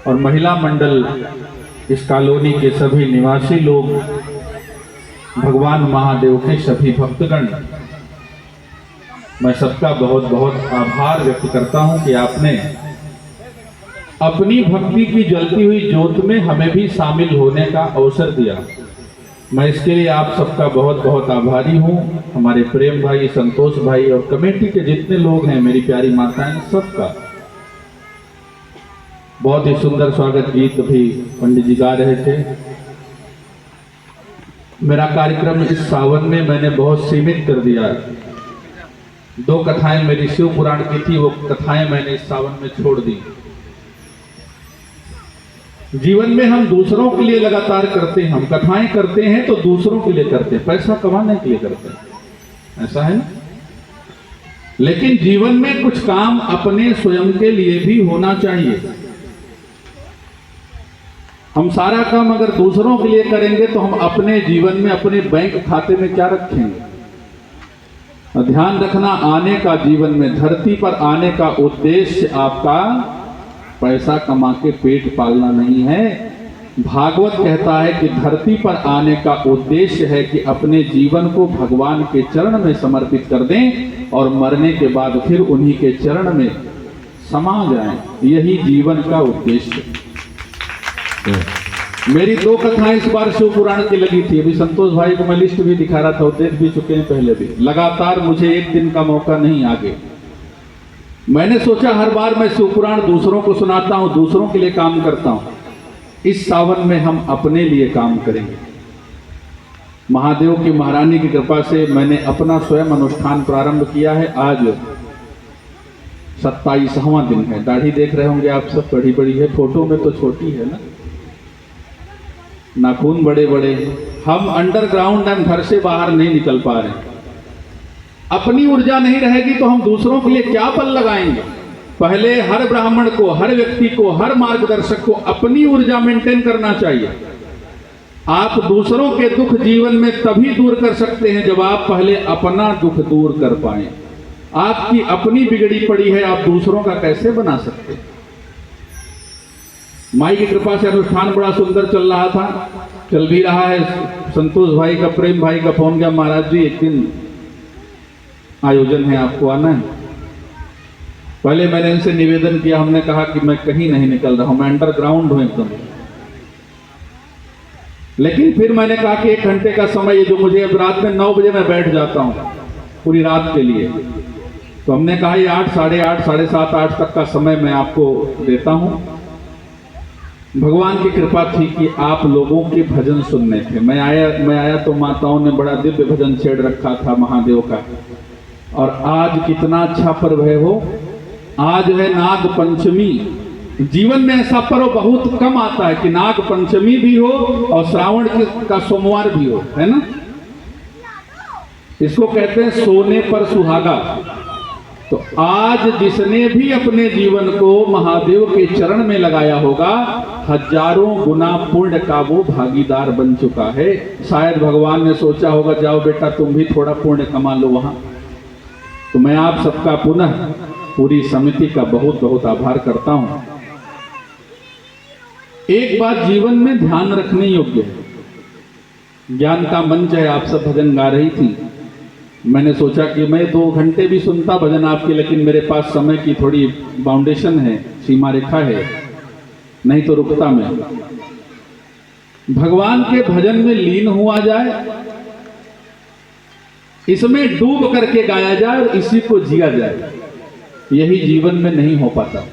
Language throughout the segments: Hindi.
और महिला मंडल, इस कॉलोनी के सभी निवासी लोग, भगवान महादेव के सभी भक्तगण, मैं सबका बहुत बहुत आभार व्यक्त करता हूं कि आपने अपनी भक्ति की जलती हुई ज्योत में हमें भी शामिल होने का अवसर दिया। मैं इसके लिए आप सबका बहुत बहुत आभारी हूं। हमारे प्रेम भाई, संतोष भाई और कमेटी के जितने लोग हैं, मेरी प्यारी माताएं, सबका बहुत ही सुंदर स्वागत गीत भी पंडित जी गा रहे थे। मेरा कार्यक्रम इस सावन में मैंने बहुत सीमित कर दिया। 2 कथाएं मेरी शिव पुराण की थी, वो कथाएं मैंने इस सावन में छोड़ दी। जीवन में हम दूसरों के लिए लगातार करते हैं, हम कथाएं करते हैं तो दूसरों के लिए करते हैं, पैसा कमाने के लिए करते हैं, ऐसा है ना? लेकिन जीवन में कुछ काम अपने स्वयं के लिए भी होना चाहिए। हम सारा काम अगर दूसरों के लिए करेंगे तो हम अपने जीवन में, अपने बैंक खाते में क्या रखेंगे? ध्यान रखना, आने का जीवन में, धरती पर आने का उद्देश्य आपका पैसा कमा के पेट पालना नहीं है। भागवत कहता है कि धरती पर आने का उद्देश्य है कि अपने जीवन को भगवान के चरण में समर्पित कर दें और मरने के बाद फिर उन्हीं के चरण में समा जाएं। यही जीवन का उद्देश्य। मेरी 2 कथाएं इस बार शिव पुराण की लगी थी। अभी संतोष भाई को मैं लिस्ट भी दिखा रहा था, देख भी चुके हैं पहले भी। लगातार मुझे एक दिन का मौका नहीं आगे। मैंने सोचा हर बार मैं शिव पुराण दूसरों को सुनाता हूं, दूसरों के लिए काम करता हूं। इस सावन में हम अपने लिए काम करेंगे। महादेव की महारानी की कृपा से मैंने अपना स्वयं अनुष्ठान प्रारंभ किया है। आज 27वां दिन है। दाढ़ी देख रहे होंगे आप सब, बड़ी बड़ी है, फोटो में तो छोटी है ना, नाखून बड़े बड़े। हम अंडरग्राउंड, हम घर से बाहर नहीं निकल पा रहे। अपनी ऊर्जा नहीं रहेगी तो हम दूसरों के लिए क्या बल लगाएंगे? पहले हर ब्राह्मण को, हर व्यक्ति को, हर मार्गदर्शक को अपनी ऊर्जा मेंटेन करना चाहिए। आप दूसरों के दुख जीवन में तभी दूर कर सकते हैं जब आप पहले अपना दुख दूर कर पाएं। आपकी अपनी बिगड़ी पड़ी है, आप दूसरों का कैसे बना सकते हैं? माई की कृपा से अनुष्ठान बड़ा सुंदर चल रहा था, चल भी रहा है। संतोष भाई का, प्रेम भाई का फोन गया, महाराज जी एक दिन आयोजन है, आपको आना है। पहले मैंने इनसे निवेदन किया, हमने कहा कि मैं कहीं नहीं निकल रहा हूं, मैं अंडरग्राउंड हूं एकदम। लेकिन फिर मैंने कहा कि 1 घंटे का समय जो मुझे, अब रात में 9 बजे मैं बैठ जाता हूं पूरी रात के लिए, तो हमने कहा ये 8, साढ़े 8, साढ़े 7, 8 तक का समय मैं आपको देता हूं। भगवान की कृपा थी कि आप लोगों के भजन सुनने थे। मैं आया तो माताओं ने बड़ा दिव्य भजन छेड़ रखा था महादेव का। और आज कितना अच्छा पर्व है वो, आज है नाग पंचमी। जीवन में ऐसा पर्व बहुत कम आता है कि नाग पंचमी भी हो और श्रावण का सोमवार भी हो, है ना? इसको कहते हैं सोने पर सुहागा। तो आज जिसने भी अपने जीवन को महादेव के चरण में लगाया होगा, हजारों गुना पुण्य का वो भागीदार बन चुका है। शायद भगवान ने सोचा होगा, जाओ बेटा तुम भी थोड़ा पुण्य कमा लो वहां। तो मैं आप सबका पुनः पूरी समिति का बहुत बहुत आभार करता हूं। एक बात जीवन में ध्यान रखने योग्य है। ज्ञान का मंच है, आप सब भजन गा रही थी। मैंने सोचा कि मैं 2 घंटे भी सुनता भजन आपके, लेकिन मेरे पास समय की थोड़ी बाउंडेशन है, सीमा रेखा है, नहीं तो रुकता मैं। भगवान के भजन में लीन हुआ जाए, इसमें डूब करके गाया जाए और इसी को जिया जाए। यही जीवन में नहीं हो पाता।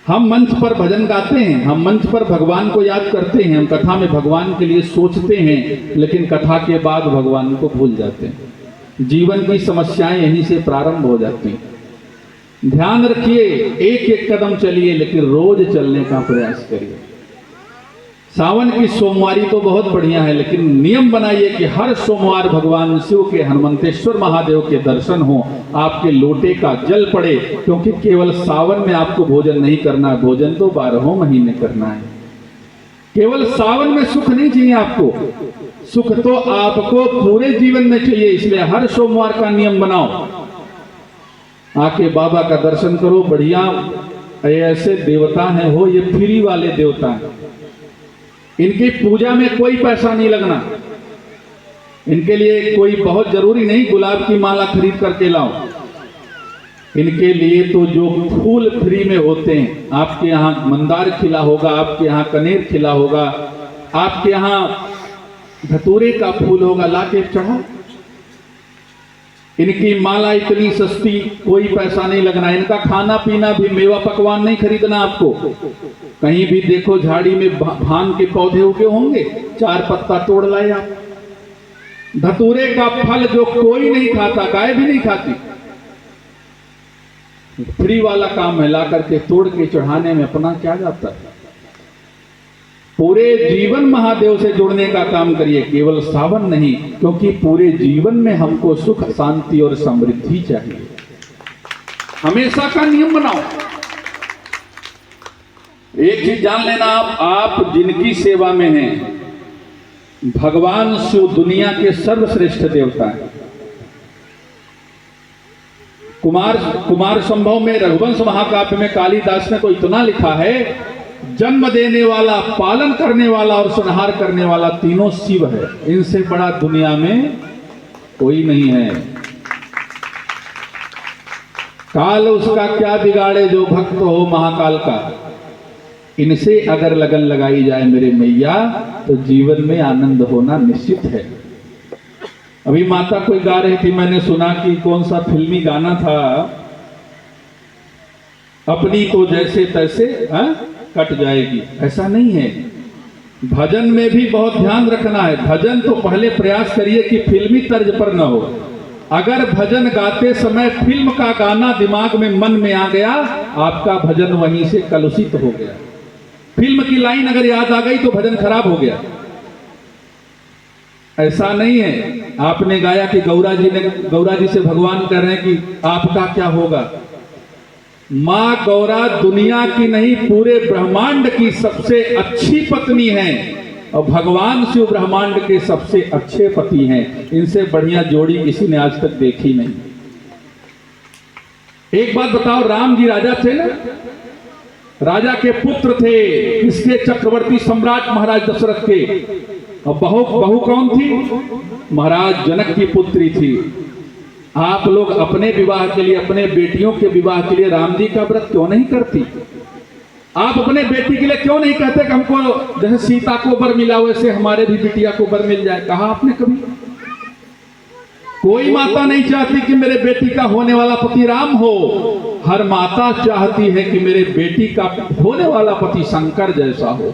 हम मंच पर भजन गाते हैं, हम मंच पर भगवान को याद करते हैं, हम कथा में भगवान के लिए सोचते हैं, लेकिन कथा के बाद भगवान को भूल जाते हैं। जीवन की समस्याएं यहीं से प्रारंभ हो जाती हैं। ध्यान रखिए, एक एक कदम चलिए, लेकिन रोज चलने का प्रयास करिए। सावन की सोमवारी तो बहुत बढ़िया है, लेकिन नियम बनाइए कि हर सोमवार भगवान शिव के, हनुमंतेश्वर महादेव के दर्शन हो, आपके लोटे का जल पड़े। क्योंकि केवल सावन में आपको भोजन नहीं करना, भोजन तो 12 महीने करना है। केवल सावन में सुख नहीं चाहिए आपको, सुख तो आपको पूरे जीवन में चाहिए। इसलिए हर सोमवार का नियम बनाओ, आके बाबा का दर्शन करो, बढ़िया ये ऐसे देवता हैं हो, ये फ्री वाले देवता हैं। इनकी पूजा में कोई पैसा नहीं लगना। इनके लिए कोई बहुत जरूरी नहीं गुलाब की माला खरीद करके लाओ। इनके लिए तो जो फूल फ्री में होते हैं, आपके यहाँ मंदार खिला होगा, आपके यहाँ कनेर खिला होगा, आपके यहाँ धतूरे का फूल होगा, लाके चढ़ाओ। इनकी माला इतनी सस्ती, कोई पैसा नहीं लगना। इनका खाना पीना भी मेवा पकवान नहीं खरीदना आपको। कहीं भी देखो झाड़ी में भांग के पौधे उगे होंगे, 4 पत्ता तोड़ लाए आप। धतूरे का फल जो कोई नहीं खाता, गाय भी नहीं खाती, फ्री वाला काम है, ला करके तोड़ के चढ़ाने में अपना क्या जाता है। पूरे जीवन महादेव से जुड़ने का काम करिए, केवल सावन नहीं, क्योंकि पूरे जीवन में हमको सुख शांति और समृद्धि चाहिए। हमेशा का नियम बनाओ। एक चीज जान लेना, आप जिनकी सेवा में हैं, भगवान शिव दुनिया के सर्वश्रेष्ठ देवता हैं। कुमार संभव में, रघुवंश महाकाव्य में कालिदास ने तो इतना लिखा है, जन्म देने वाला, पालन करने वाला और संहार करने वाला तीनों शिव है। इनसे बड़ा दुनिया में कोई नहीं है। काल उसका क्या बिगाड़े जो भक्त हो महाकाल का। इनसे अगर लगन लगाई जाए मेरे मैया, तो जीवन में आनंद होना निश्चित है। अभी माता कोई गा रही थी, मैंने सुना कि कौन सा फिल्मी गाना था, अपनी तो जैसे तैसे कट जाएगी। ऐसा नहीं है। भजन में भी बहुत ध्यान रखना है। भजन तो पहले प्रयास करिए कि फिल्मी तर्ज पर न हो। अगर भजन गाते समय फिल्म का गाना दिमाग में, मन में आ गया, आपका भजन वहीं से कलुषित हो गया। फिल्म की लाइन अगर याद आ गई तो भजन खराब हो गया। ऐसा नहीं है। आपने गाया कि गौरा जी से भगवान कह रहे हैं कि आपका क्या होगा। मां गौरा दुनिया की नहीं, पूरे ब्रह्मांड की सबसे अच्छी पत्नी है, और भगवान शिव ब्रह्मांड के सबसे अच्छे पति हैं। इनसे बढ़िया जोड़ी किसी ने आज तक देखी नहीं। एक बात बताओ, राम जी राजा थे ना, राजा के पुत्र थे, इसके चक्रवर्ती सम्राट महाराज दशरथ के। और बहू कौन थी? महाराज जनक की पुत्री थी। आप लोग अपने विवाह के लिए, अपने बेटियों के विवाह के लिए राम जी का व्रत क्यों नहीं करती? आप अपने बेटी के लिए क्यों नहीं कहते कि हमको जैसे सीता को वर मिला वैसे हमारे भी बिटिया को वर मिल जाए? कहा आपने कभी? कोई माता नहीं चाहती कि मेरे बेटी का होने वाला पति राम हो। हर माता चाहती है कि मेरे बेटी का होने वाला पति शंकर जैसा हो।